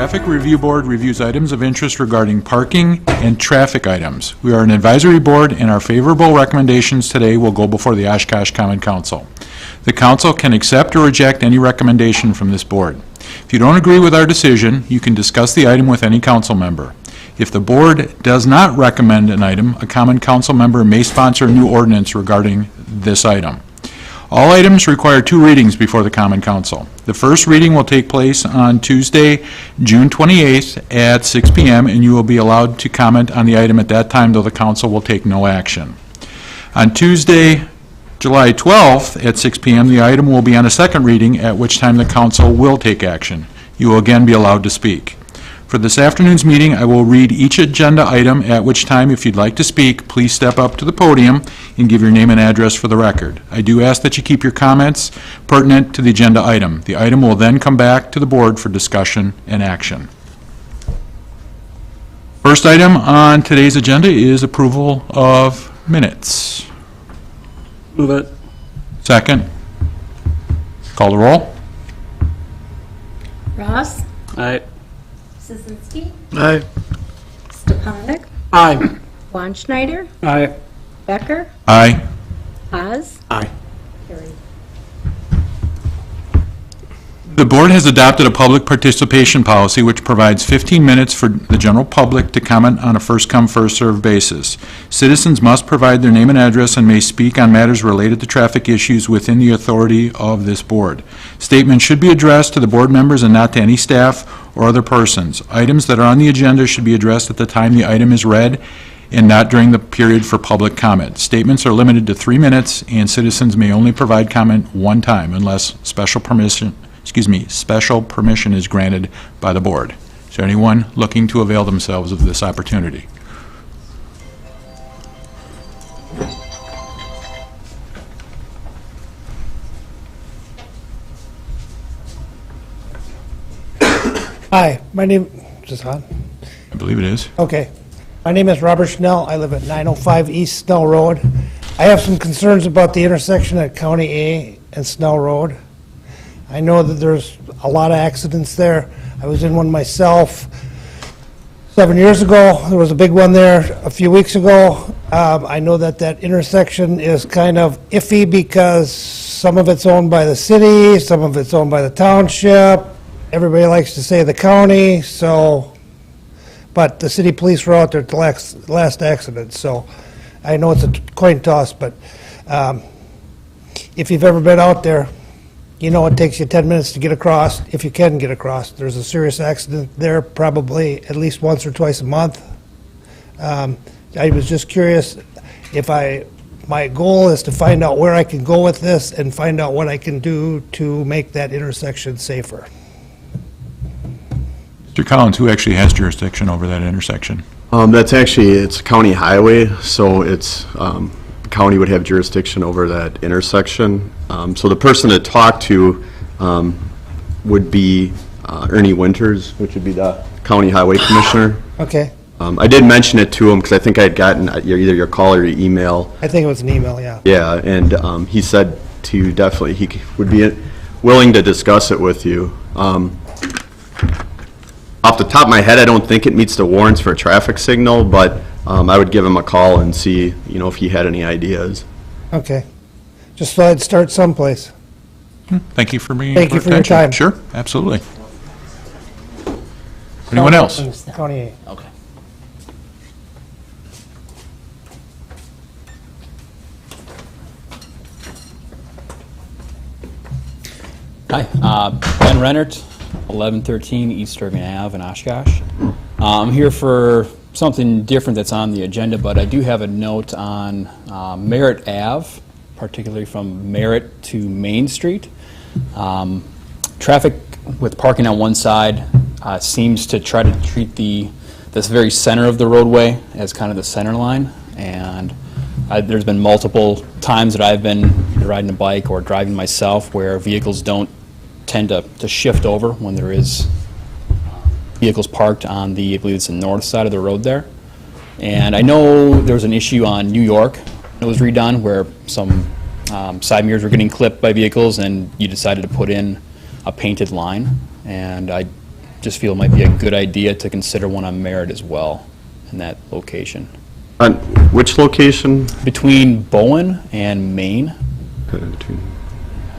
Traffic Review Board reviews items of interest regarding parking and traffic items. We are an advisory board, and our favorable recommendations today will go before the Oshkosh Common Council. The council can accept or reject any recommendation from this board. If you don't agree with our decision, you can discuss the item with any council member. If the board does not recommend an item, a common council member may sponsor a new ordinance regarding this item. All items require 2 readings before the Common Council. The first reading will take place on Tuesday, June 28th at 6 p.m., and you will be allowed to comment on the item at that time, though the Council will take no action. On Tuesday, July 12th at 6 p.m., the item will be on a second reading, at which time the Council will take action. You will again be allowed to speak. For this afternoon's meeting, I will read each agenda item, at which time, if you'd like to speak, please step up to the podium and give your name and address for the record. I do ask that you keep your comments pertinent to the agenda item. The item will then come back to the board for discussion and action. First item on today's agenda is approval of minutes. Move it. Second. Call the roll. Ross? Aye. Szynski? Aye. Stepanek? Aye. Wanschneider? Aye. Becker? Aye. Haas? Aye. Carried. The board has adopted a public participation policy which provides 15 minutes for the general public to comment on a first-come, first-served basis. Citizens must provide their name and address and may speak on matters related to traffic issues within the authority of this board. Statements should be addressed to the board members and not to any staff or other persons. Items that are on the agenda should be addressed at the time the item is read and not during the period for public comment. Statements are limited to 3 minutes, and citizens may only provide comment one time unless special permission is granted by the board. Is there anyone looking to avail themselves of this opportunity? Hi, my name is this on? I believe it is. Okay. My name is Robert Schnell. I live at 905 East Snell Road. I have some concerns about the intersection at County A and Snell Road. I know that there's a lot of accidents there. I was in one myself 7 years ago. There was a big one there a few weeks ago. I know that that intersection is kind of iffy because some of it's owned by the city, some of it's owned by the township. Everybody likes to say the county, but the city police were out there at the last accident, so I know it's a coin toss, but if you've ever been out there, you know it takes you 10 minutes to get across, if you can get across. There's a serious accident there probably at least once or twice a month. I was just curious if my goal is to find out where I can go with this and find out what I can do to make that intersection safer. Mr. Collins, who actually has jurisdiction over that intersection? It's a county highway, so it's county would have jurisdiction over that intersection. So the person to talk to would be Ernie Winters, which would be the county highway commissioner. Okay. I did mention it to him because I think I had gotten either your call or your email. I think it was an email, yeah. Yeah, and he said he would be willing to discuss it with you. Off the top of my head, I don't think it meets the warrants for a traffic signal, but I would give him a call and see, if he had any ideas. Okay. Just thought I'd start someplace. Thank you for being. Thank you for your time. Sure, absolutely. Anyone else? County A. Okay. Hi, Ben Rennert, 1113 East Irving Ave in Oshkosh. I'm here for something different that's on the agenda, but I do have a note on Merritt Ave, particularly from Merritt to Main Street. Traffic with parking on one side seems to try to treat this very center of the roadway as kind of the center line, and there's been multiple times that I've been riding a bike or driving myself where vehicles don't tend to shift over when there is vehicles parked on I believe it's the north side of the road there. And I know there was an issue on New York that was redone where some side mirrors were getting clipped by vehicles, and you decided to put in a painted line. And I just feel it might be a good idea to consider one on Merritt as well in that location. On which location? Between Bowen and Maine, Between-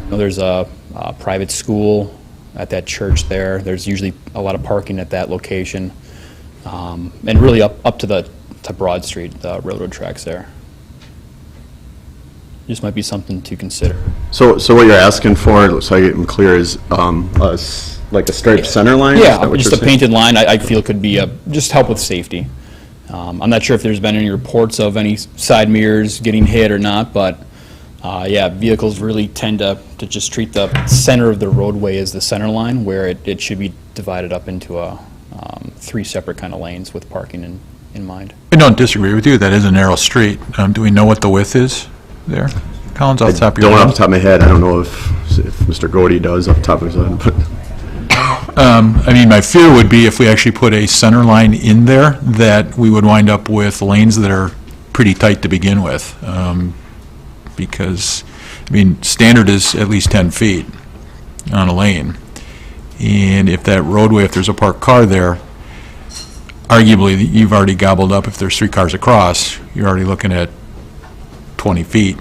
I know there's a private school at that church there. There's usually a lot of parking at that location. And really up to Broad Street, the railroad tracks there. Just might be something to consider. So what you're asking for, so I get them clear, is like a striped center line? Is that Yeah, what just you're a saying? painted line, I feel could be just help with safety. I'm not sure if there's been any reports of any side mirrors getting hit or not, but yeah, vehicles really tend to just treat the center of the roadway as the center line, where it should be divided up into 3 separate kind of lanes with parking in mind. I don't disagree with you, that is a narrow street. Do we know what the width is there? Collins, off the top of your Don't head? off the top of my head, I don't know if Mr. Godey does off the top of his head, but I mean, my fear would be if we actually put a center line in there, that we would wind up with lanes that are pretty tight to begin with. Because, I mean, standard is at least 10 feet on a lane. And if that roadway, if there's a parked car there, arguably, you've already gobbled up, if there's 3 cars across, you're already looking at 20 feet.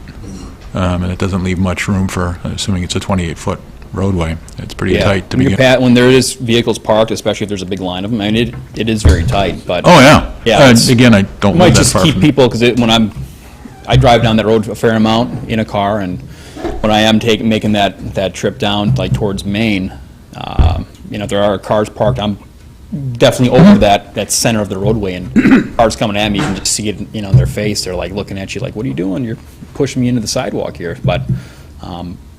And it doesn't leave much room for, assuming it's a 28-foot roadway. It's pretty tight to begin. When there is vehicles parked, especially if there's a big line of them, I mean, it is very tight, but. Oh, yeah. Yeah, it's- Again, I don't Might live that just far keep from. people, because I drive down that road a fair amount in a car, and when I am making that trip down, like towards Maine, if there are cars parked, I'm definitely over that center of the roadway, and cars coming at me, you can just see it, in their face. They're like looking at you like, what are you doing? You're pushing me into the sidewalk here. But,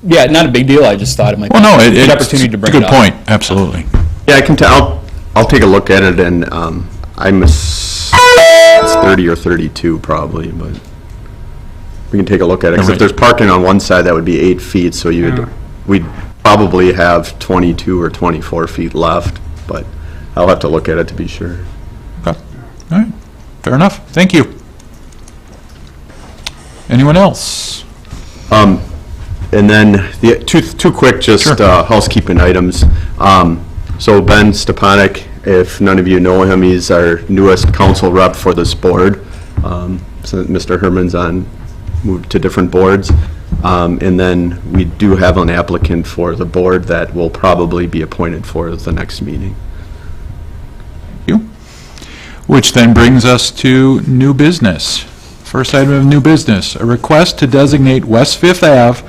yeah, not a big deal. I just thought it might be Well, no, a good it's opportunity to a bring good it up. point, absolutely. yeah, I can tell, I'll take a look at it, and it's 30 or 32 probably, but we can take a look at it. Because if there's parking on one side, that would be 8 feet, so we'd probably have 22 or 24 feet left, but I'll have to look at it to be sure. Okay. All right, fair enough, thank you. Anyone else? And then the two quick just housekeeping items. So Ben Stepanek, if none of you know him, he's our newest council rep for this board. So Mr. Herman's moved to different boards. And then we do have an applicant for the board that will probably be appointed for the next meeting. You. Which then brings us to new business. First item of new business, a request to designate West Fifth Ave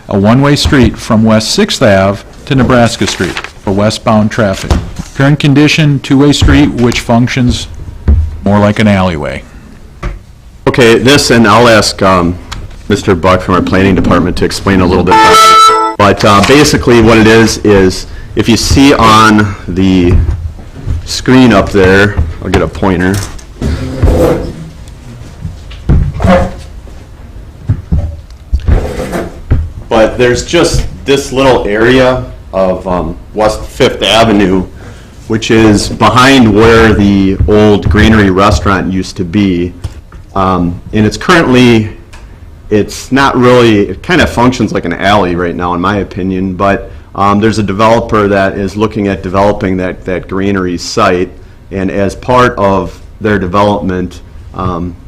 a one-way street from West Sixth Ave to Nebraska Street for westbound traffic. Current condition, two-way street which functions more like an alleyway. Okay, this, and I'll ask Mr. Buck from our planning department to explain a little bit better. But basically what it is if you see on the screen up there, I'll get a pointer. But there's just this little area of West Fifth Avenue, which is behind where the old Greenery restaurant used to be. And it's currently, it's not really, it kind of functions like an alley right now, in my opinion, but there's a developer that is looking at developing that Greenery site, and as part of their development,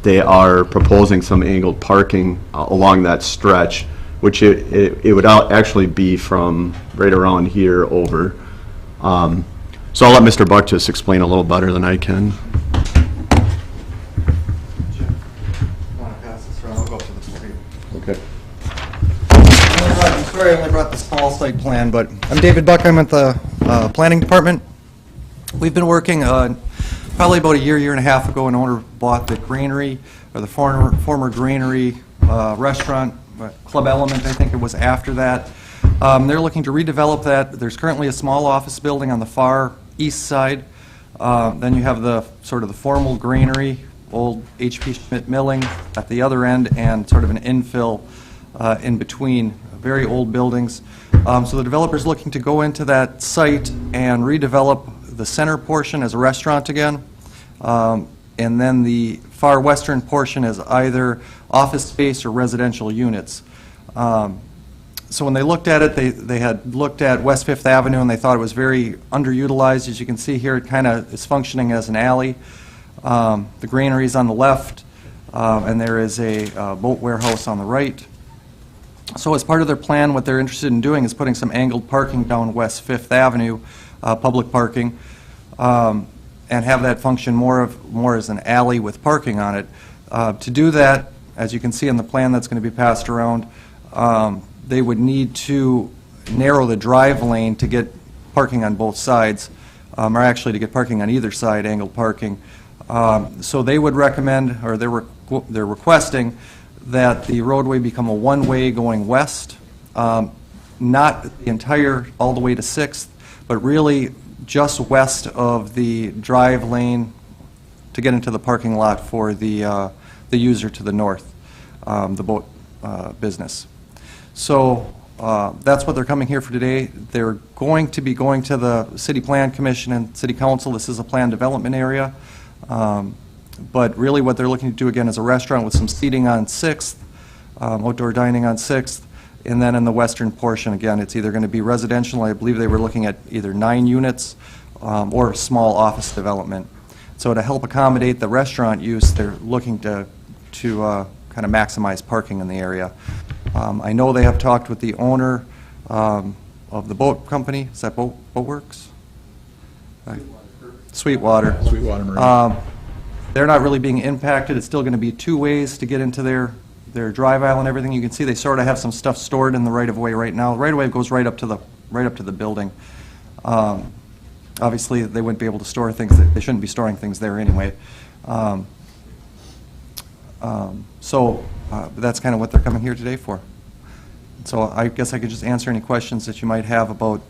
they are proposing some angled parking along that stretch, which it would actually be from right around here over. So I'll let Mr. Buck just explain a little better than I can. Okay. I'm sorry I only brought the small site plan, but I'm David Buck, I'm at the planning department. We've been working, probably about a year and a half ago, an owner bought the Greenery, or the former Greenery restaurant, Club Element, I think it was after that. They're looking to redevelop that. There's currently a small office building on the far east side. Then you have the sort of the formal Greenery, old H.P. Schmidt Milling at the other end, and sort of an infill in between, very old buildings. So the developer's looking to go into that site and redevelop the center portion as a restaurant again, and then the far western portion as either office space or residential units. So when they looked at it, they had looked at West Fifth Avenue, and they thought it was very underutilized. As you can see here, it kind of is functioning as an alley. The greenery is on the left, and there is a boat warehouse on the right. So as part of their plan, what they're interested in doing is putting some angled parking down West Fifth Avenue, public parking, and have that function more as an alley with parking on it. To do that, as you can see in the plan that's going to be passed around, they would need to narrow the drive lane to get parking on both sides, or actually to get parking on either side, angled parking. So they would recommend, or they're requesting, that the roadway become a one-way going west, not the entire, all the way to 6th, but really just west of the drive lane to get into the parking lot for the user to the north, the boat business. So that's what they're coming here for today. They're going to be going to the City Plan Commission and City Council. This is a planned development area. But really what they're looking to do again is a restaurant with some seating on 6th, outdoor dining on 6th, and then in the western portion, again, it's either going to be residential. I believe they were looking at either 9 units or small office development. So to help accommodate the restaurant use, they're looking to kind of maximize parking in the area. I know they have talked with the owner of the boat company. Is that Boatworks? Sweetwater. Sweetwater Marine. They're not really being impacted. It's still going to be 2 ways to get into their drive aisle and everything. You can see they sort of have some stuff stored in the right-of-way right now. The right-of-way goes right up to the building. Obviously, they wouldn't be able to store things. They shouldn't be storing things there anyway. So that's kind of what they're coming here today for. So I guess I could just answer any questions that you might have about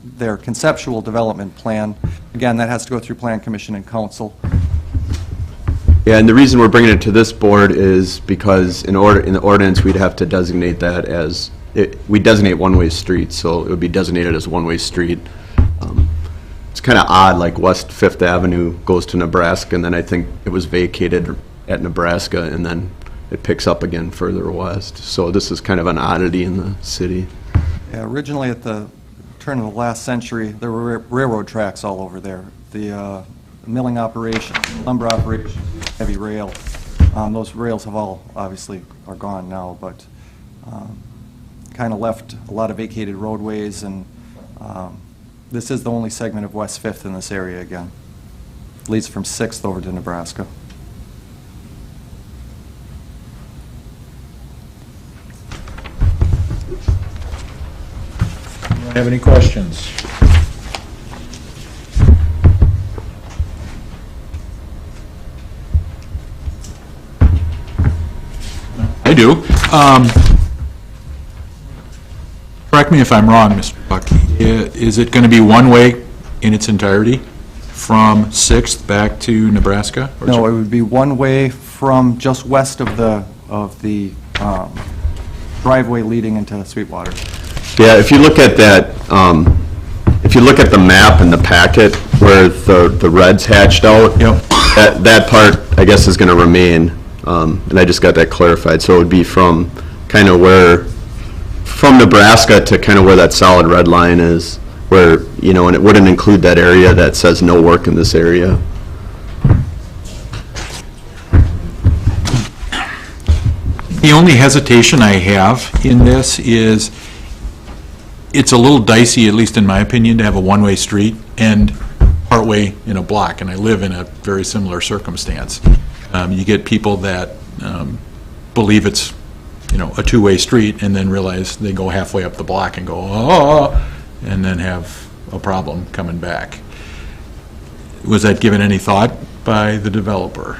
their conceptual development plan. Again, that has to go through Plan Commission and Council. Yeah, and the reason we're bringing it to this board is because in the ordinance, we'd have to designate that as, we designate one-way streets, so it would be designated as a one-way street. It's kind of odd, like West Fifth Avenue goes to Nebraska, and then I think it was vacated at Nebraska, and then it picks up again further west. So this is kind of an oddity in the city. Yeah, originally at the turn of the last century, there were railroad tracks all over there. The milling operation, lumber operation, heavy rail. Those rails have all obviously are gone now, but kind of left a lot of vacated roadways, and this is the only segment of West Fifth in this area again. Leads from 6th over to Nebraska. Anyone have any questions? I do. Correct me if I'm wrong, Mr. Buck. Is it going to be one way in its entirety from 6th back to Nebraska? Or No, it would be one way from just west of the driveway leading into Sweetwater. Yeah, if you look at that, if you look at the map in the packet where the red's hatched out, Yep. that part, I guess, is going to remain, and I just got that clarified. So it would be from kind of from Nebraska to kind of where that solid red line is, where, you know, and it wouldn't include that area that says no work in this area. The only hesitation I have in this is it's a little dicey, at least in my opinion, to have a one-way street and partway in a block, and I live in a very similar circumstance. You get people that believe it's, you know, a two-way street and then realize they go halfway up the block and go, oh, and then have a problem coming back. Was that given any thought by the developer?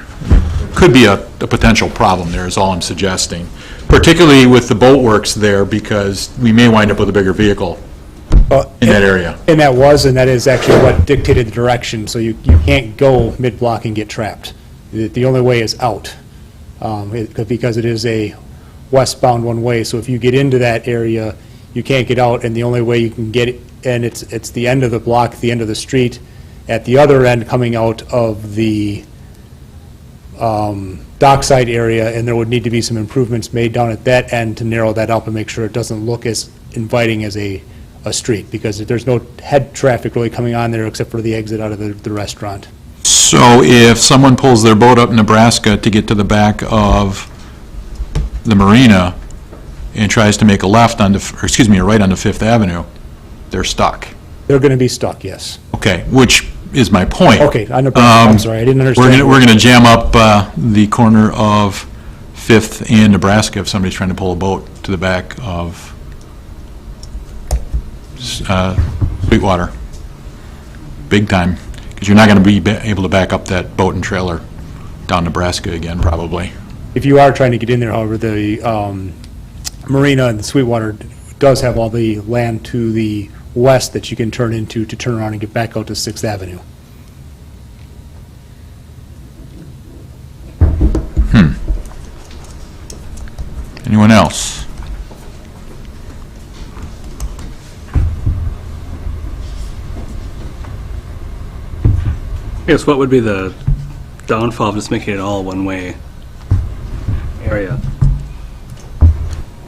Could be a potential problem there is all I'm suggesting, particularly with the boat works there, because we may wind up with a bigger vehicle in that area. And that is actually what dictated the direction, so you can't go mid-block and get trapped. The only way is out, because it is a westbound one-way, so if you get into that area, you can't get out, and the only way you can get it, and it's the end of the block, the end of the street, at the other end coming out of the dockside area, and there would need to be some improvements made down at that end to narrow that up and make sure it doesn't look as inviting as a street, because there's no head traffic really coming on there except for the exit out of the restaurant. So if someone pulls their boat up Nebraska to get to the back of the marina and tries to make a left onto, or excuse me, a right onto Fifth Avenue, they're stuck. They're going to be stuck, yes. Okay, which is my point. Okay, I'm sorry, I didn't understand. We're gonna jam up the corner of Fifth and Nebraska if somebody's trying to pull a boat to the back of Sweetwater. Big time, because you're not gonna be able to back up that boat and trailer down Nebraska again, probably. If you are trying to get in there, however, the marina in Sweetwater does have all the land to the west that you can turn into to turn around and get back out to 6th Avenue. Anyone else? I guess what would be the downfall of just making it all one-way area?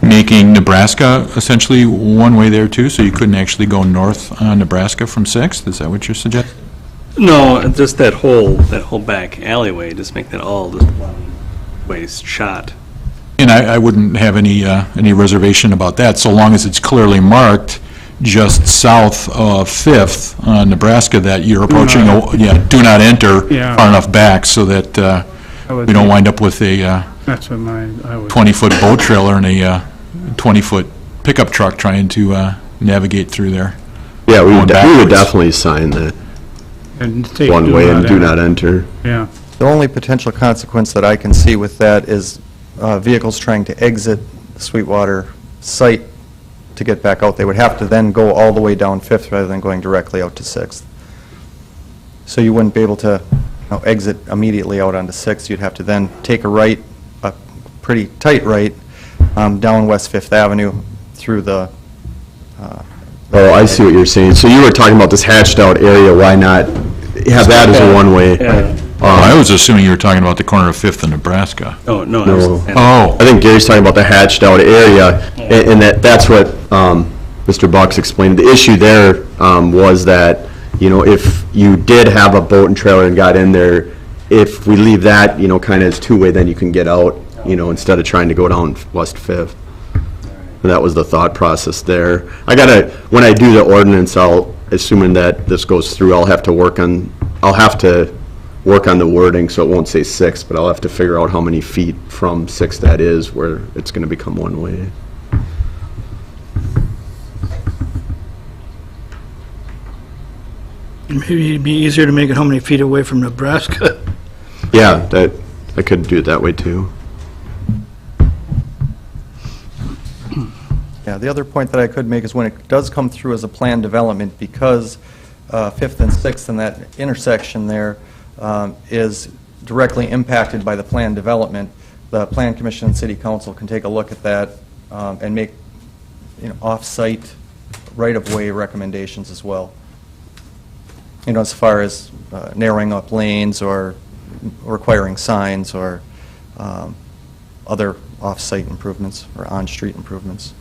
Making Nebraska essentially one way there too, so you couldn't actually go north on Nebraska from 6th? Is that what you're suggesting? No, just that whole back alleyway, just make that all just one-way shot. And I wouldn't have any reservation about that, so long as it's clearly marked just south of Fifth on Nebraska that you're approaching, do not enter Yeah. far enough back so that we don't wind up with a That's what I would. 20-foot boat trailer and a 20-foot pickup truck trying to navigate through there. Yeah, we would backwards. definitely sign that And take one way and do not enter. Yeah. The only potential consequence that I can see with that is vehicles trying to exit the Sweetwater site to get back out. They would have to then go all the way down Fifth rather than going directly out to Sixth. So you wouldn't be able to exit immediately out onto Sixth. You'd have to then take a right, a pretty tight right, down West Fifth Avenue through the... Oh, I see what you're saying. So you were talking about this hatched-out area, why not have that as a one-way? Yeah. I was assuming you were talking about the corner of Fifth and Nebraska. Oh, no. No. Oh, I think Gary's talking about the hatched-out area, and that's what Mr. Bucks explained. The issue there was that, if you did have a boat and trailer and got in there, if we leave that, kind of as two-way, then you can get out, instead of trying to go down West Fifth. And that was the thought process there. When I do the ordinance, assuming that this goes through, I'll have to work on the wording, so it won't say 6, but I'll have to figure out how many feet from 6 that is, where it's going to become one way. Maybe it'd be easier to make it how many feet away from Nebraska? Yeah, I could do it that way too. Yeah, the other point that I could make is when it does come through as a planned development, because Fifth and Sixth and that intersection there is directly impacted by the planned development, the Plan Commission and City Council can take a look at that and make, off-site right-of-way recommendations as well. As far as narrowing up lanes or requiring signs or other off-site improvements or on-street improvements.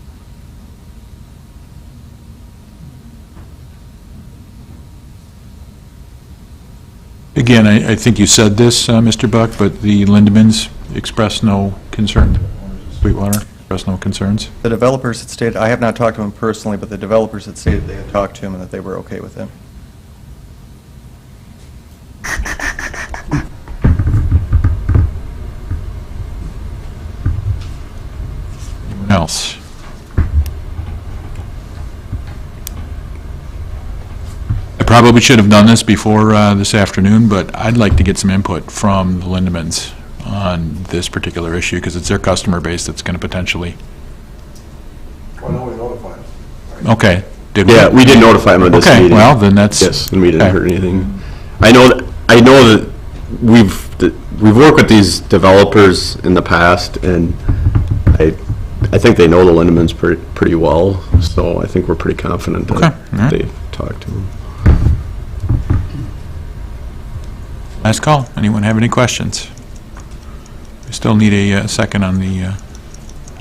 again, I think you said this, Mr. Buck, but the Lindemans expressed no concern. Sweetwater expressed no concerns. The developers had stated, I have not talked to him personally, but the developers had stated they had talked to him and that they were okay with him. Anyone else? I probably should have done this before this afternoon, but I'd like to get some input from the Lindemans on this particular issue, because it's their customer base that's going to potentially... Well, no, we notified them. Okay. Did we? Yeah, we did notify them of this meeting. Okay, well, then that's... Yes, and we didn't okay. hurt anything. I know that we've worked with these developers in the past, and I think they know the Lindemans pretty well, so I think we're pretty confident that Okay, all right. they've talked to them. Last call. Anyone have any questions? We still need a second on the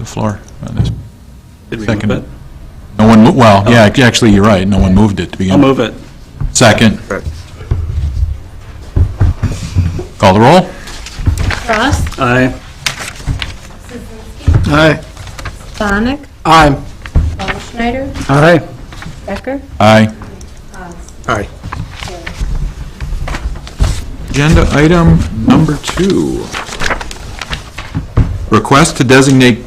floor on this. Did we Second. move it? one, well, yeah, actually, you're right, no one moved it to begin I'll with. move it. Second. Call the roll. Ross, Aye. Aye. Sonic, Aye. Schneider, Aye. Becker, Aye. Haas. Aye. Agenda item number 2. Request to designate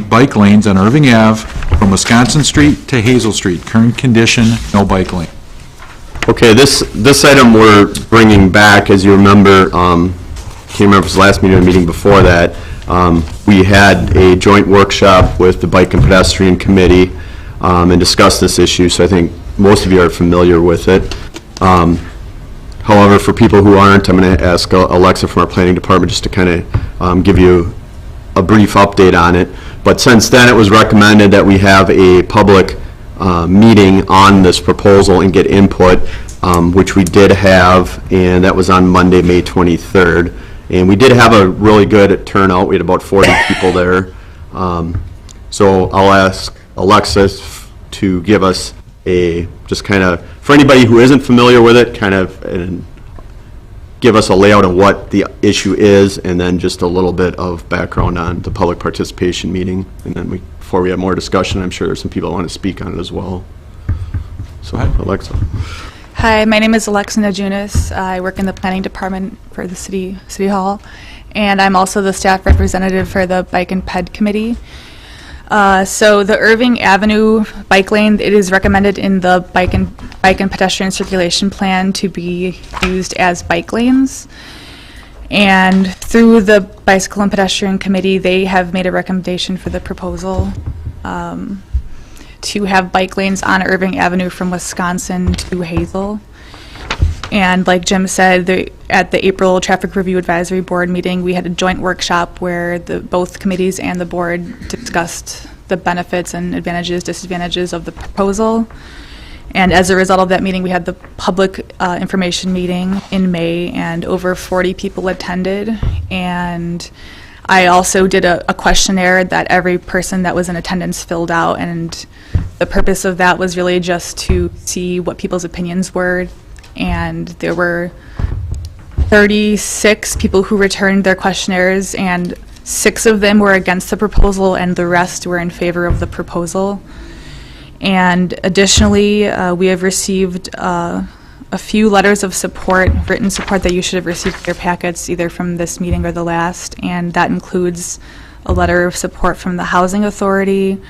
bike lanes on Irving Ave from Wisconsin Street to Hazel Street. Current condition, no bike lane. Okay, this item we're bringing back, as you remember, can't remember if it was the last meeting or the meeting before that, we had a joint workshop with the Bike and Pedestrian Committee and discussed this issue, so I think most of you are familiar with it. However, for people who aren't, I'm going to ask Alexa from our planning department just to kind of give you a brief update on it. But since then, it was recommended that we have a public meeting on this proposal and get input, which we did have, and that was on Monday, May 23rd. And we did have a really good turnout. We had about 40 people there. So I'll ask Alexa to give us just kind of, for anybody who isn't familiar with it, kind of give us a layout of what the issue is, and then just a little bit of background on the public participation meeting. And then before we have more discussion, I'm sure there's some people that want to speak on it as well. So, Alexa. Hi, my name is Alexa Najunas. I work in the planning department for the City Hall, and I'm also the staff representative for the Bike and Ped Committee. So the Irving Avenue bike lane, it is recommended in the bike and pedestrian circulation plan to be used as bike lanes. And through the Bicycle and Pedestrian Committee, they have made a recommendation for the proposal to have bike lanes on Irving Avenue from Wisconsin to Hazel. And like Jim said, at the April Traffic Review Advisory Board meeting, we had a joint workshop where both committees and the board discussed the benefits and advantages, disadvantages of the proposal. And as a result of that meeting, we had the public information meeting in May, and over 40 people attended. And I also did a questionnaire that every person that was in attendance filled out, and the purpose of that was really just to see what people's opinions were. And there were 36 people who returned their questionnaires, and 6 of them were against the proposal, and the rest were in favor of the proposal. And additionally, we have received a few letters of support, written support that you should have received in your packets, either from this meeting or the last, and that includes a letter of support from the Housing Authority,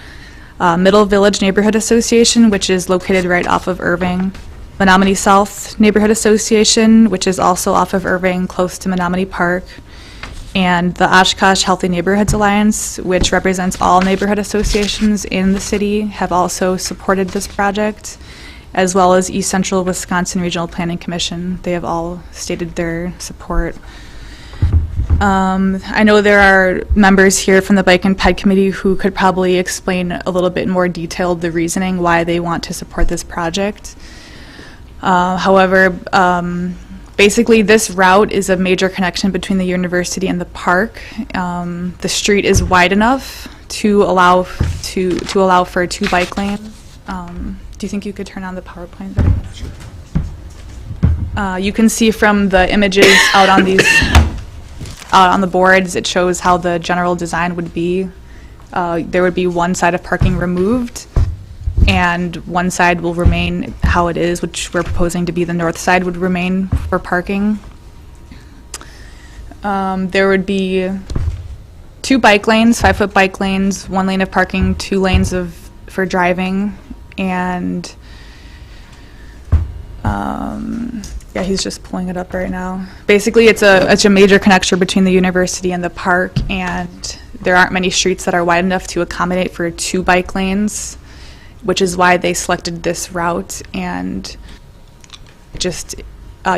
Middle Village Neighborhood Association, which is located right off of Irving, Menominee South Neighborhood Association, which is also off of Irving, close to Menominee Park, and the Oshkosh Healthy Neighborhoods Alliance, which represents all neighborhood associations in the city, have also supported this project, as well as East Central Wisconsin Regional Planning Commission. They have all stated their support. I know there are members here from the Bike and Ped Committee who could probably explain a little bit more detailed the reasoning why they want to support this project. However, basically this route is a major connection between the university and the park. The street is wide enough to allow for 2 bike lanes. Do you think you could turn on the PowerPoint there? You can see from the images out on the boards, it shows how the general design would be. There would be one side of parking removed, and one side will remain how it is, which we're proposing to be the north side would remain for parking. There would be 2 bike lanes, 5-foot bike lanes, 1 lane of parking, 2 lanes for driving, and yeah, he's just pulling it up right now. Basically, it's a major connection between the university and the park, and there aren't many streets that are wide enough to accommodate for 2 bike lanes, which is why they selected this route. And just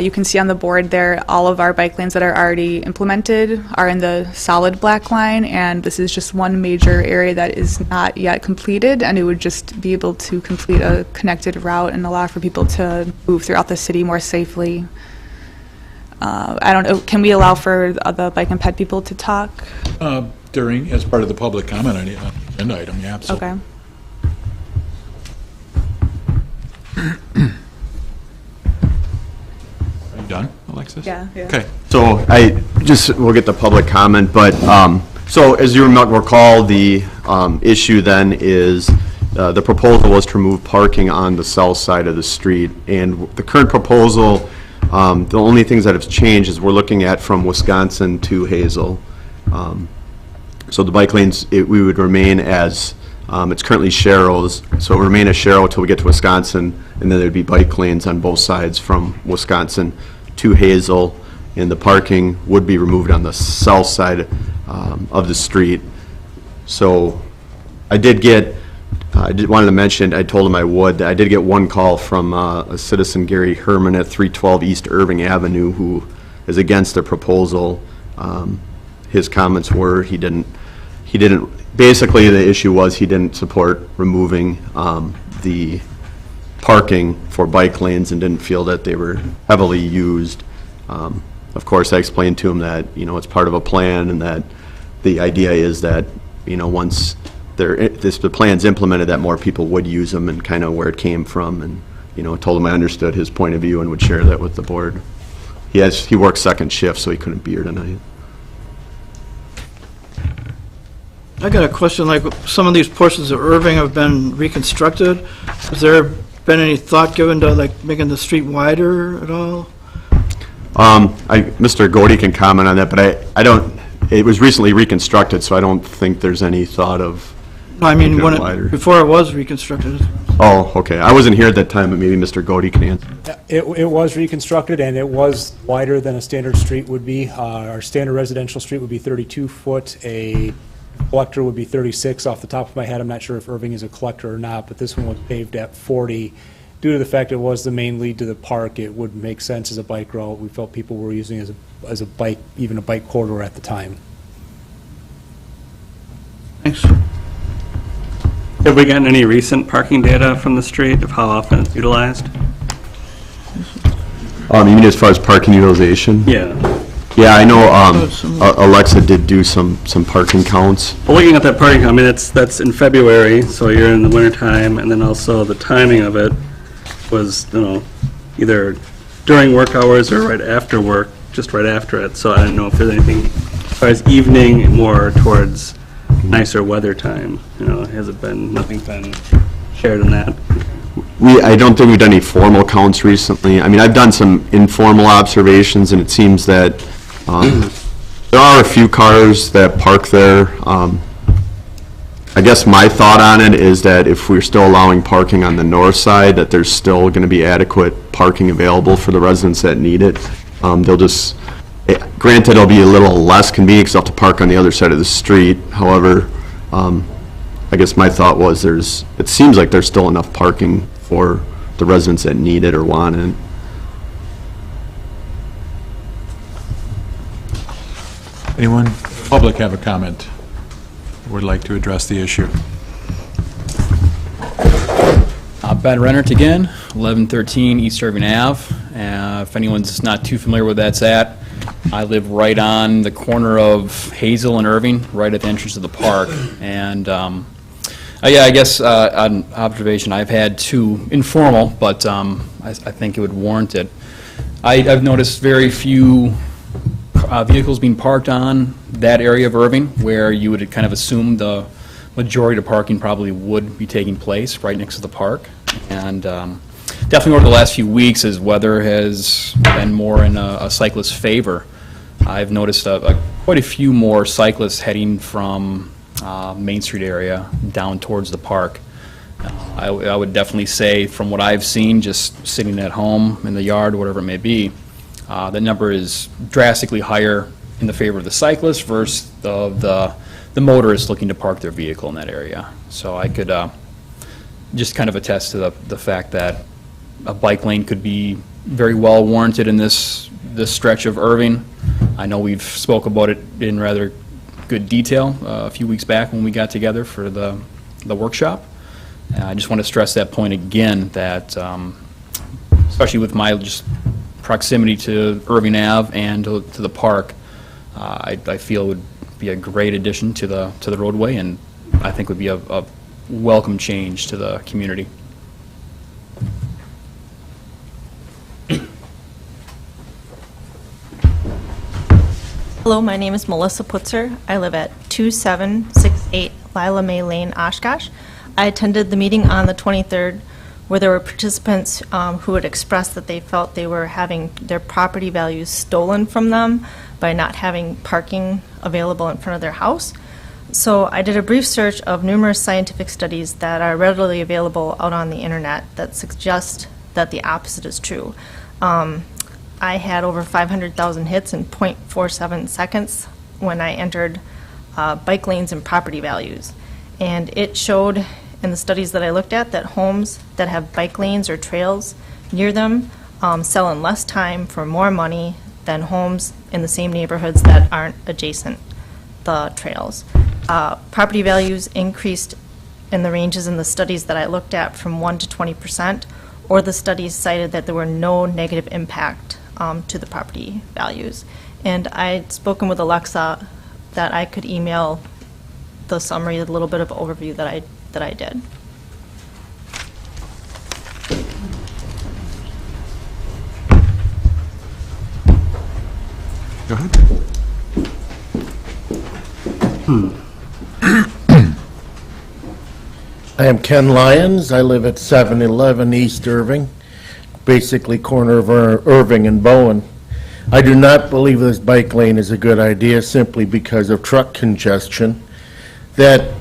you can see on the board there, all of our bike lanes that are already implemented are in the solid black line, and this is just one major area that is not yet completed, and it would just be able to complete a connected route and allow for people to move throughout the city more safely. I don't know, can we allow for the Bike and Ped people to talk? As part of the public comment on the agenda item, yeah, absolutely. Okay. Alexis? Yeah, yeah. Okay. So we'll get the public comment, but, so as you might recall, the issue then is the proposal was to remove parking on the south side of the street. And the current proposal, the only things that have changed is we're looking at from Wisconsin to Hazel. So the bike lanes, we would remain as, it's currently Sharrow's, so it would remain as Sharrow until we get to Wisconsin, and then there'd be bike lanes on both sides from Wisconsin to Hazel, and the parking would be removed on the south side of the street. So I wanted to mention, I told him I would, I did get one call from a citizen, Gary Herman, at 312 East Irving Avenue, who is against the proposal. His comments were he didn't, basically the issue was he didn't support removing the parking for bike lanes and didn't feel that they were heavily used. Of course, I explained to him that, it's part of a plan and that the idea is that, once the plan's implemented, that more people would use them and kind of where it came from. And, told him I understood his point of view and would share that with the board. He works second shift, so he couldn't be here tonight. I got a question, like some of these portions of Irving have been reconstructed. Has there been any thought given to like making the street wider at all? Mr. Godey can comment on that, but I don't, it was recently reconstructed, so I don't think there's any thought of No, I mean, making it wider. before it was reconstructed. Oh, okay. I wasn't here at that time, but maybe Mr. Godey can answer. It was reconstructed, and it was wider than a standard street would be. Our standard residential street would be 32 foot, a collector would be 36. Off the top of my head, I'm not sure if Irving is a collector or not, but this one was paved at 40. Due to the fact it was the main lead to the park, it would make sense as a bike route. We felt people were using it as a bike, even a bike corridor at the time. Thanks. Have we gotten any recent parking data from the street of how often it's utilized? You mean as far as parking utilization? Yeah. Yeah, I know Alexa did do some parking counts. Well, looking at that parking, I mean, that's in February, so you're in the wintertime, and then also the timing of it was, either during work hours or right after work, just right after it. So I don't know if there's anything as far as evening, more towards nicer weather time. Has it been, nothing's been shared in that? I don't think we've done any formal counts recently. I mean, I've done some informal observations, and it seems that there are a few cars that park there. I guess my thought on it is that if we're still allowing parking on the north side, that there's still going to be adequate parking available for the residents that need it. They'll just, granted, it'll be a little less convenient because they'll have to park on the other side of the street. However, I guess my thought was it seems like there's still enough parking for the residents that need it or want it. Anyone, public, have a comment? Would like to address the issue? Ben Rennert again, 1113 East Irving Ave. If anyone's not too familiar with where that's at, I live right on the corner of Hazel and Irving, right at the entrance of the park. And yeah, I guess on observation, I've had two informal, but I think it would warrant it. I've noticed very few vehicles being parked on that area of Irving, where you would kind of assume the majority of parking probably would be taking place right next to the park. And definitely over the last few weeks, as weather has been more in a cyclist's favor, I've noticed quite a few more cyclists heading from Main Street area down towards the park. I would definitely say, from what I've seen, just sitting at home in the yard, whatever it may be, the number is drastically higher in the favor of the cyclist versus the motorist looking to park their vehicle in that area. So I could just kind of attest to the fact that a bike lane could be very well warranted in this stretch of Irving. I know we've spoke about it in rather good detail a few weeks back when we got together for the workshop. I just want to stress that point again, that especially with my just proximity to Irving Ave and to the park, I feel it would be a great addition to the roadway, and I think would be a welcome change to the community. Hello, my name is Melissa Putzer. I live at 2768 Lila May Lane, Oshkosh. I attended the meeting on the 23rd where there were participants who had expressed that they felt they were having their property values stolen from them by not having parking available in front of their house. So I did a brief search of numerous scientific studies that are readily available out on the internet that suggest that the opposite is true. I had over 500,000 hits in 0.47 seconds when I entered bike lanes and property values. And it showed in the studies that I looked at that homes that have bike lanes or trails near them sell in less time for more money than homes in the same neighborhoods that aren't adjacent the trails. Property values increased in the ranges in the studies that I looked at from 1 to 20%, or the studies cited that there were no negative impact to the property values. And I'd spoken with Alexa that I could email the summary, a little bit of overview that I did. Go ahead. I am Ken Lyons. I live at 711 East Irving, basically corner of Irving and Bowen. I do not believe this bike lane is a good idea simply because of truck congestion. That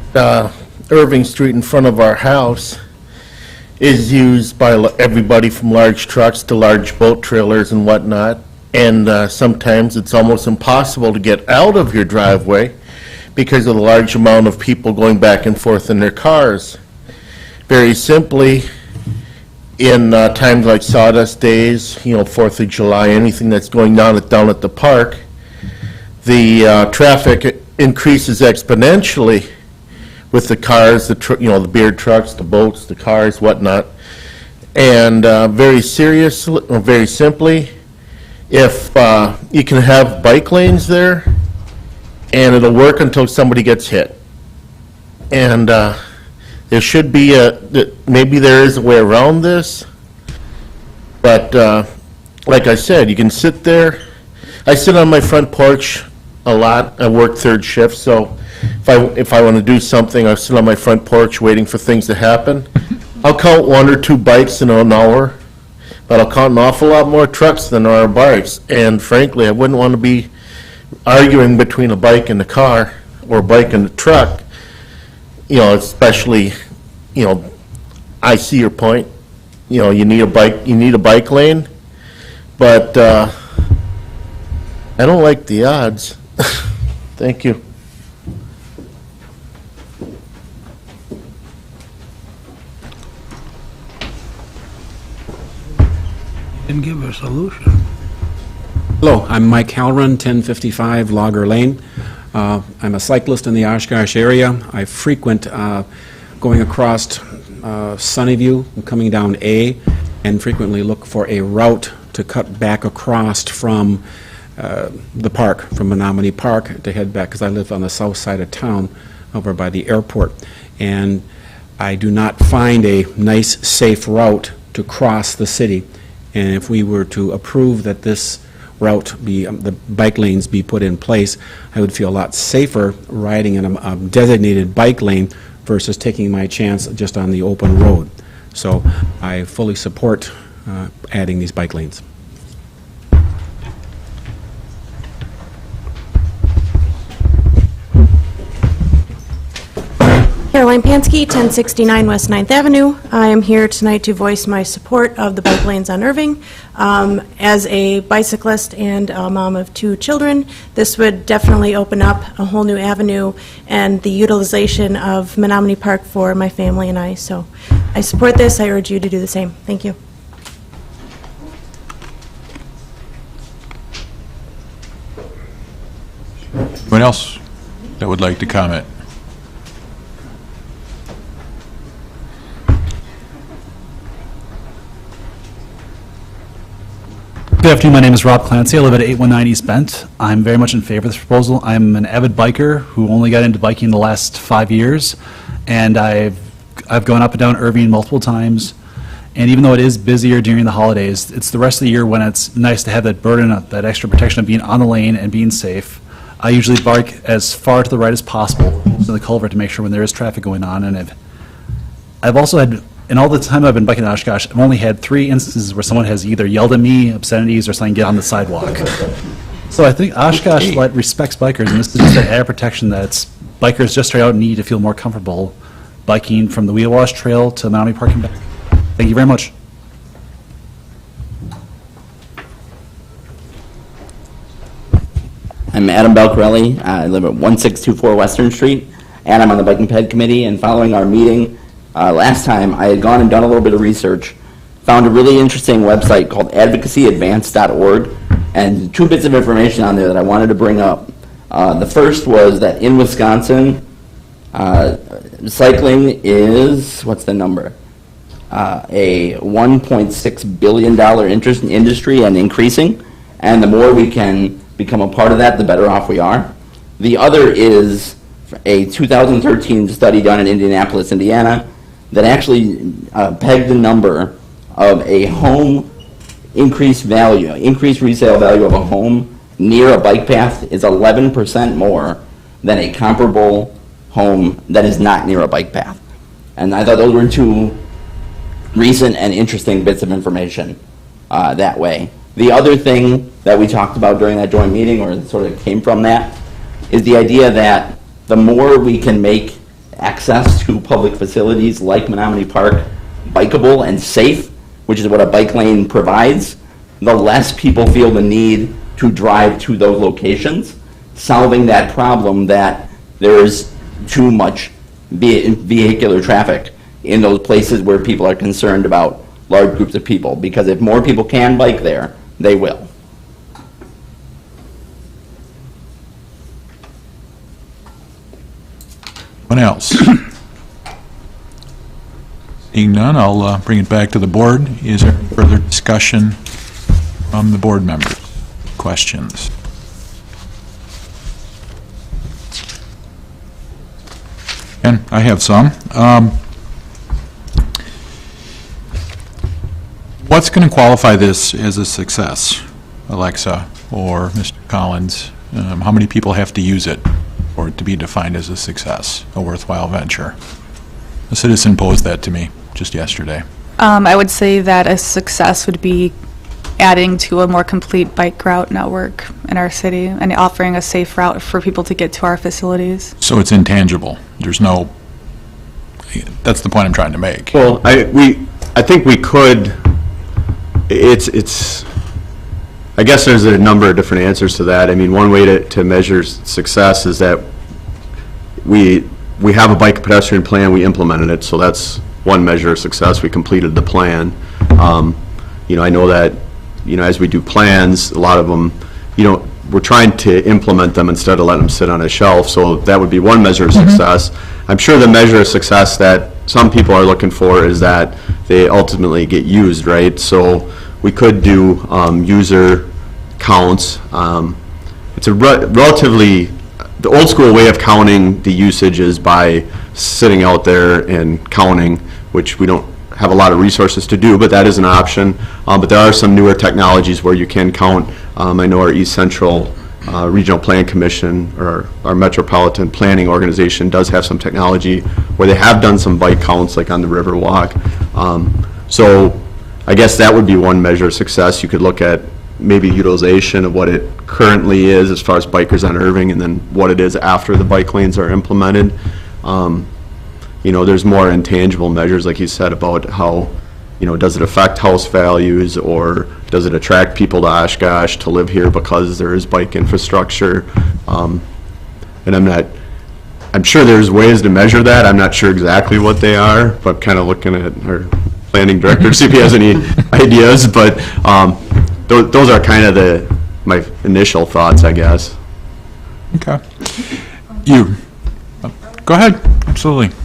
Irving Street in front of our house is used by everybody from large trucks to large boat trailers and whatnot, and sometimes it's almost impossible to get out of your driveway because of the large amount of people going back and forth in their cars. Very simply, in times like sawdust days, 4th of July, anything that's going down at the park, the traffic increases exponentially with the cars, the beer trucks, the boats, the cars, whatnot. And very simply, if you can have bike lanes there, and it'll work until somebody gets hit. And there should be maybe there is a way around this, but like I said, you can sit there. I sit on my front porch a lot. I work third shift, so if I want to do something, I sit on my front porch waiting for things to happen. I'll count 1 or 2 bikes in an hour, but I'll count an awful lot more trucks than there are bikes. And frankly, I wouldn't want to be arguing between a bike and a car or a bike and a truck, especially, I see your point. You need a bike lane, but I don't like the odds. Thank you. Didn't give a solution. Hello, I'm Mike Halloran, 1055 Logger Lane. I'm a cyclist in the Oshkosh area. I frequent going across Sunnyview and coming down A, and frequently look for a route to cut back across from the park, from Menominee Park, to head back, because I live on the south side of town over by the airport. And I do not find a nice, safe route to cross the city. And if we were to approve that this route be, the bike lanes be put in place, I would feel a lot safer riding in a designated bike lane versus taking my chance just on the open road. So I fully support adding these bike lanes. Caroline Pansky, 1069 West 9th Avenue. I am here tonight to voice my support of the bike lanes on Irving. As a bicyclist and a mom of 2 children, this would definitely open up a whole new avenue and the utilization of Menominee Park for my family and I. So I support this. I urge you to do the same. Thank you. Anyone else that would like to comment? Good afternoon, my name is Rob Clancy. I live at 819 East Bent. I'm very much in favor of this proposal. I'm an avid biker who only got into biking the last 5 years, and I've gone up and down Irving multiple times. And even though it is busier during the holidays, it's the rest of the year when it's nice to have that burden, that extra protection of being on the lane and being safe. I usually bike as far to the right as possible in the culvert to make sure when there is traffic going on. And I've also had, in all the time I've been biking in Oshkosh, I've only had 3 instances where someone has either yelled at me, obscenities, or saying get on the sidewalk. So I think Oshkosh respects bikers, and this is just an added protection that bikers just straight out need to feel more comfortable biking from the Wheel Wash Trail to Menominee Park and back. Thank you very much. I'm Adam Belcarelli. I live at 1624 Western Street, and I'm on the Biking Ped Committee. And following our meeting last time, I had gone and done a little bit of research, found a really interesting website called advocacyadvance.org, and 2 bits of information on there that I wanted to bring up. The first was that in Wisconsin, cycling is, what's the number? A $1.6 billion industry and increasing, and the more we can become a part of that, the better off we are. The other is a 2013 study done in Indianapolis, Indiana, that actually pegged the number of a home increased resale value of a home near a bike path is 11% more than a comparable home that is not near a bike path. And I thought those were 2 recent and interesting bits of information that way. The other thing that we talked about during that joint meeting, or sort of came from that, is the idea that the more we can make access to public facilities like Menominee Park bikeable and safe, which is what a bike lane provides, the less people feel the need to drive to those locations, solving that problem that there's too much vehicular traffic in those places where people are concerned about large groups of people. Because if more people can bike there, they will. Anyone else? Seeing none, I'll bring it back to the board. Is there further discussion from the board members? Questions? And I have some. What's going to qualify this as a success, Alexa or Mr. Collins? How many people have to use it for it to be defined as a success, a worthwhile venture? A citizen posed that to me just yesterday. I would say that a success would be adding to a more complete bike route network in our city and offering a safe route for people to get to our facilities. So it's intangible. There's no, that's the point I'm trying to make. Well, I think we could, it's, I guess there's a number of different answers to that. I mean, one way to measure success is that we have a bike pedestrian plan, we implemented it, so that's one measure of success. We completed the plan. You know, I know that, you know, as we do plans, a lot of them, you know, we're trying to implement them instead of letting them sit on a shelf, so that would be one measure of success. I'm sure the measure of success that some people are looking for is that they ultimately get used, right? So we could do user counts. It's a relatively, the old school way of counting the usage is by sitting out there and counting, which we don't have a lot of resources to do, but that is an option. But there are some newer technologies where you can count. I know our East Central Regional Plan Commission, or our Metropolitan Planning Organization, does have some technology where they have done some bike counts, like on the Riverwalk. So I guess that would be one measure of success. You could look at maybe utilization of what it currently is as far as bikers on Irving, and then what it is after the bike lanes are implemented. You know, there's more intangible measures, like you said, about how, you know, does it affect house values, or does it attract people to Oshkosh to live here because there is bike infrastructure? And I'm sure there's ways to measure that. I'm not sure exactly what they are, but kind of looking at our planning director, see if he has any ideas. But those are kind of my initial thoughts, I guess. Okay. You, go ahead, absolutely.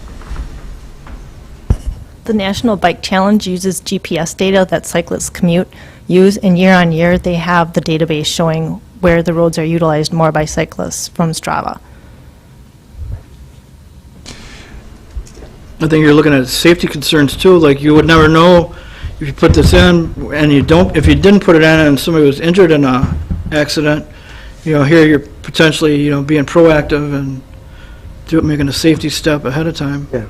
The National Bike Challenge uses GPS data that cyclists use, and year on year they have the database showing where the roads are utilized more by cyclists from Strava. I think you're looking at safety concerns too, like you would never know if you put this in and if you didn't put it in and somebody was injured in a accident, here you're potentially, being proactive and making a safety step ahead of time. Yeah.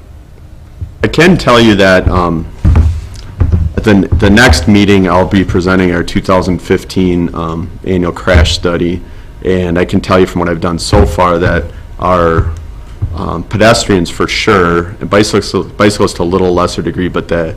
I can tell you that at the next meeting, I'll be presenting our 2015 annual crash study, and I can tell you from what I've done so far that our pedestrians for sure, and bicyclists to a little lesser degree, but the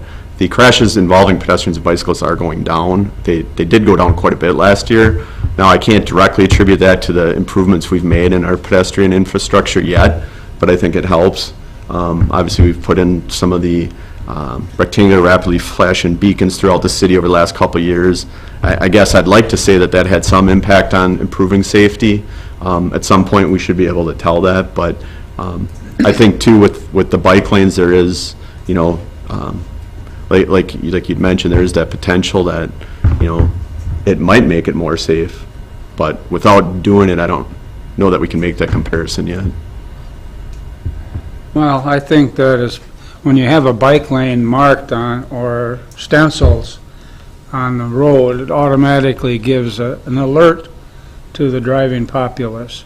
crashes involving pedestrians and bicyclists are going down. They did go down quite a bit last year. Now, I can't directly attribute that to the improvements we've made in our pedestrian infrastructure yet, but I think it helps. Obviously, we've put in some of the rectangular rapidly flashing beacons throughout the city over the last couple of years. I guess I'd like to say that that had some impact on improving safety. At some point, we should be able to tell that, but I think too with the bike lanes, there is, like you'd mentioned, there is that potential that, it might make it more safe, but without doing it, I don't know that we can make that comparison yet. Well, I think that is, when you have a bike lane marked on, or stencils on the road, it automatically gives an alert to the driving populace,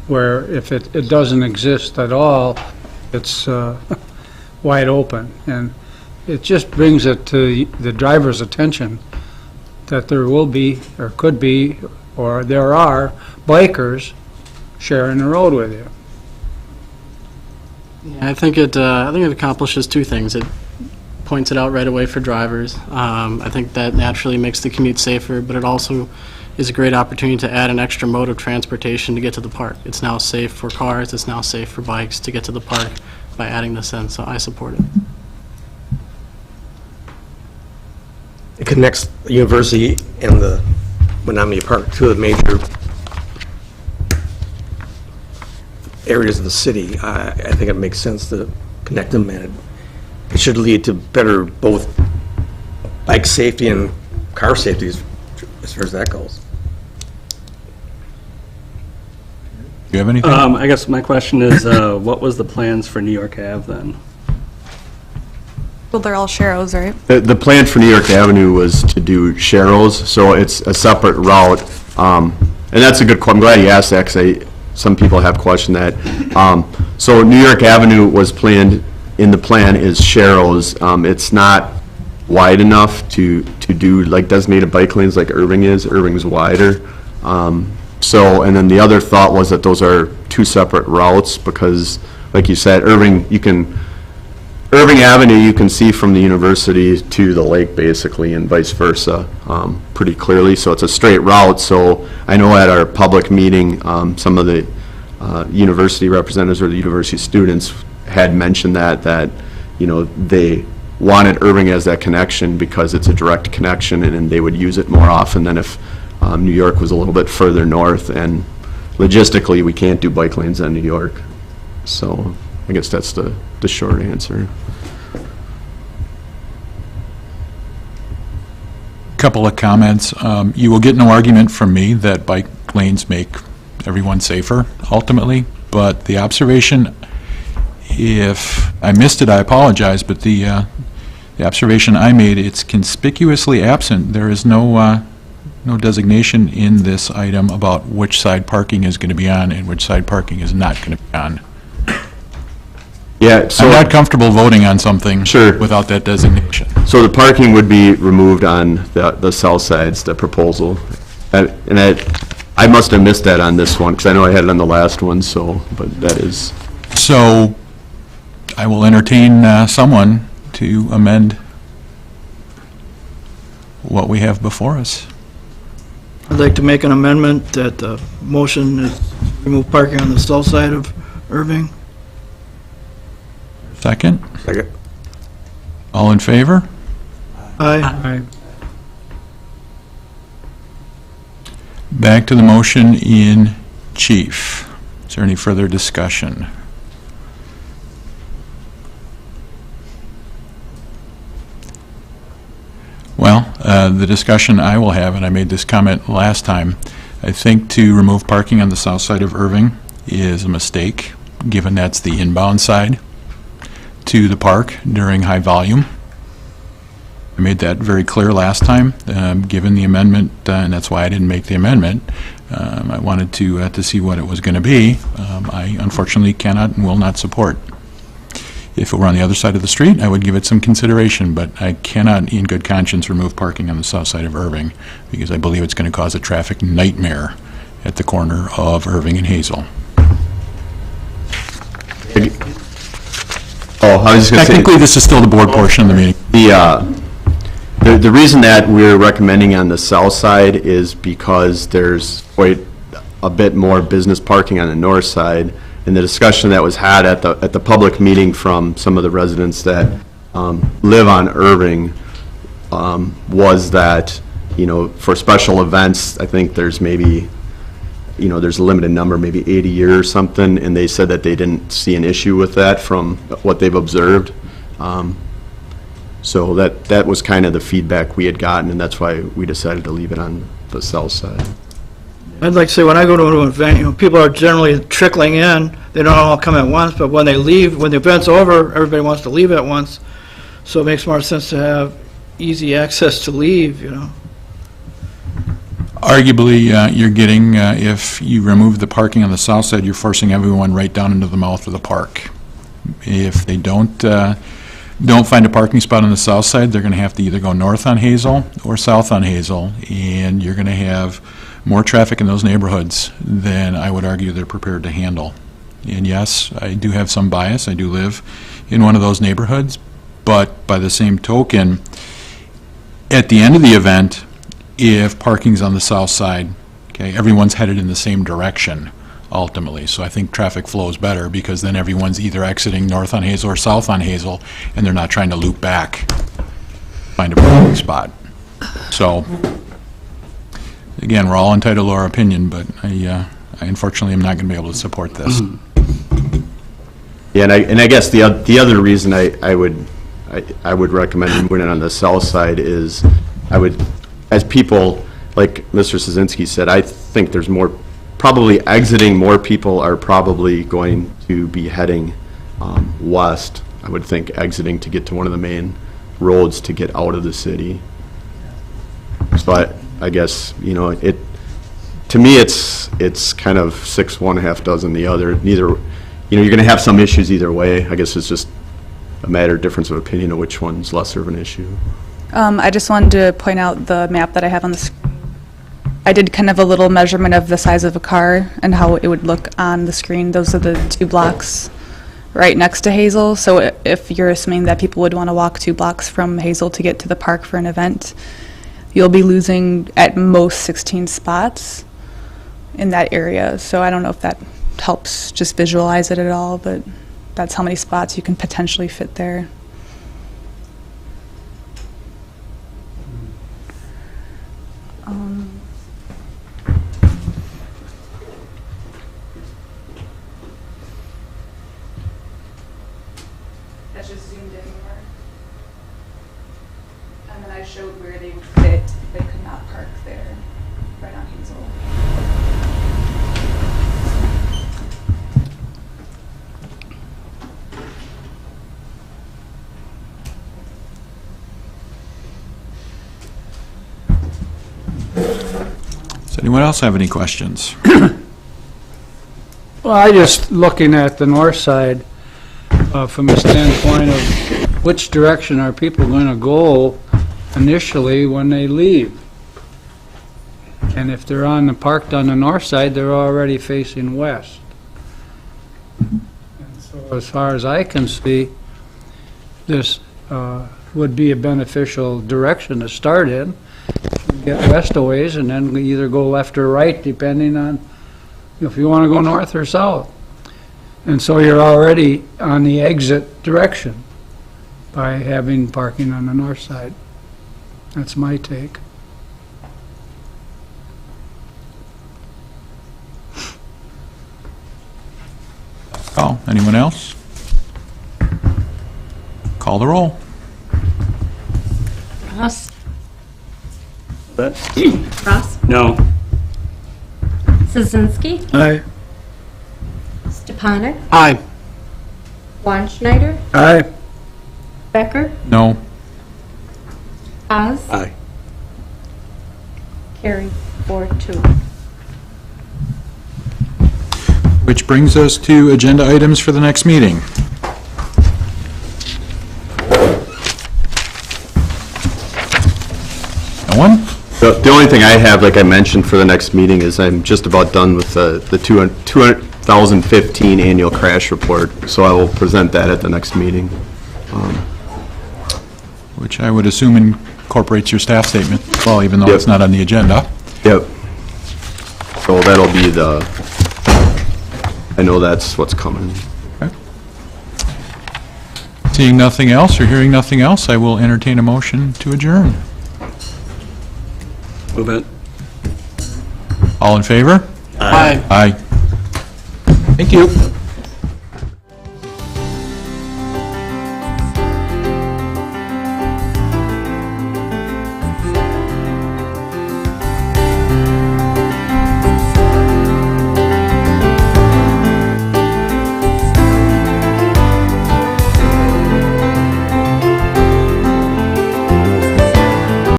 where if it doesn't exist at all, it's wide open. And it just brings it to the driver's attention that there will be, or could be, or there are bikers sharing the road with you. Yeah, I think it accomplishes two things. It points it out right away for drivers. I think that naturally makes the commute safer, but it also is a great opportunity to add an extra mode of transportation to get to the park. It's now safe for cars, it's now safe for bikes to get to the park by adding this in, so I support it. It connects the university and the Menominee Park to the major areas of the city. I think it makes sense to connect them, and it should lead to better both bike safety and car safety as far as that goes. Do you have anything? I guess my question is, what was the plans for New York Ave then? Well, they're all Sharrows, right? The plan for New York Avenue was to do Sharrows, so it's a separate route. And that's a good question. I'm glad you asked that, because some people have questioned that. So New York Avenue was planned, in the plan is Sharrows. It's not wide enough to do like designated bike lanes like Irving is. Irving's wider. And then the other thought was that those are two separate routes, because like you said, Irving Avenue, you can see from the university to the lake basically, and vice versa, pretty clearly. So it's a straight route. So I know at our public meeting, some of the university representatives or the university students had mentioned that they wanted Irving as that connection because it's a direct connection, and they would use it more often than if New York was a little bit further north. And logistically, we can't do bike lanes on New York. So I guess that's the short answer. Couple of comments. You will get no argument from me that bike lanes make everyone safer ultimately, but the observation, if I missed it, I apologize, but the observation I made, it's conspicuously absent. There is no designation in this item about which side parking is going to be on and which side parking is not going to be on. Yeah, so I'm not comfortable voting on something without that designation. So the parking would be removed on the south sides, the proposal. And I must have missed that on this one, because I know I had it on the last one, but that is. So I will entertain someone to amend what we have before us. I'd like to make an amendment that the motion is remove parking on the south side of Irving. Second? Second. All in favor? Aye. Back to the motion in chief. Is there any further discussion? Well, the discussion I will have, and I made this comment last time, I think to remove parking on the south side of Irving is a mistake, given that's the inbound side to the park during high volume. I made that very clear last time, given the amendment, and that's why I didn't make the amendment. I wanted to see what it was going to be. I unfortunately cannot and will not support. If it were on the other side of the street, I would give it some consideration, but I cannot in good conscience remove parking on the south side of Irving, because I believe it's going to cause a traffic nightmare at the corner of Irving and Hazel. Oh, I was just going to say... Technically, this is still the board portion of the meeting. The reason that we're recommending on the south side is because there's quite a bit more business parking on the north side, and the discussion that was had at the public meeting from some of the residents that live on Irving was that, you know, for special events, I think there's maybe, you know, there's a limited number, maybe 80 a year or something, and they said that they didn't see an issue with that from what they've observed. So that was kind of the feedback we had gotten, and that's why we decided to leave it on the south side. I'd like to say, when I go to an event, you know, people are generally trickling in. They don't all come at once, but when they leave, when the event's over, everybody wants to leave at once. So it makes more sense to have easy access to leave, you know. Arguably, you're getting, if you remove the parking on the south side, you're forcing everyone right down into the mouth of the park. If they don't find a parking spot on the south side, they're going to have to either go north on Hazel or south on Hazel, and you're going to have more traffic in those neighborhoods than I would argue they're prepared to handle. And yes, I do have some bias. I do live in one of those neighborhoods, but by the same token, at the end of the event, if parking's on the south side, okay, everyone's headed in the same direction ultimately. So I think traffic flows better because then everyone's either exiting north on Hazel or south on Hazel, and they're not trying to loop back, find a parking spot. So again, we're all entitled to our opinion, but I unfortunately am not going to be able to support this. Yeah, and I guess the other reason I would recommend moving it on the south side is as people, like Mr. Szynski said, I think there's probably exiting, more people are probably going to be heading west, I would think, exiting to get to one of the main roads to get out of the city. So I guess, you know, to me, it's kind of 6 one, half dozen the other. Neither, you know, you're going to have some issues either way. I guess it's just a matter of difference of opinion of which one's lesser of an issue. I just wanted to point out the map that I have on the screen. I did kind of a little measurement of the size of a car and how it would look on the screen. Those are the 2 blocks right next to Hazel. So if you're assuming that people would want to walk 2 blocks from Hazel to get to the park for an event, you'll be losing at most 16 spots in that area. So I don't know if that helps just visualize it at all, but that's how many spots you can potentially fit there. That's just zoomed in more. And then I showed where they would fit. They could not park there, right on Hazel. Does anyone else have any questions? Well, I just looking at the north side from the standpoint of which direction are people going to go initially when they leave. And if they're parked on the north side, they're already facing west. And so as far as I can see, this would be a beneficial direction to start in. Get west a ways and then either go left or right depending on if you want to go north or south. And so you're already on the exit direction by having parking on the north side. That's my take. Oh, anyone else? Call the roll. Ross? But Ross? no. Szynski? Aye. Stepanek? Aye. Schneider? Aye. Becker? No. Haas. Aye. Carried 4-2. Which brings us to agenda items for the next meeting. No one? The only thing I have, like I mentioned, for the next meeting is I'm just about done with the 2015 annual crash report, so I will present that at the next meeting. Which I would assume incorporates your staff statement, well, even though Yep. it's not on the agenda. Yep. So that'll be I know that's what's coming. Seeing nothing else or hearing nothing else, I will entertain a motion to adjourn. Move it. All in favor? Aye. Aye. Thank you.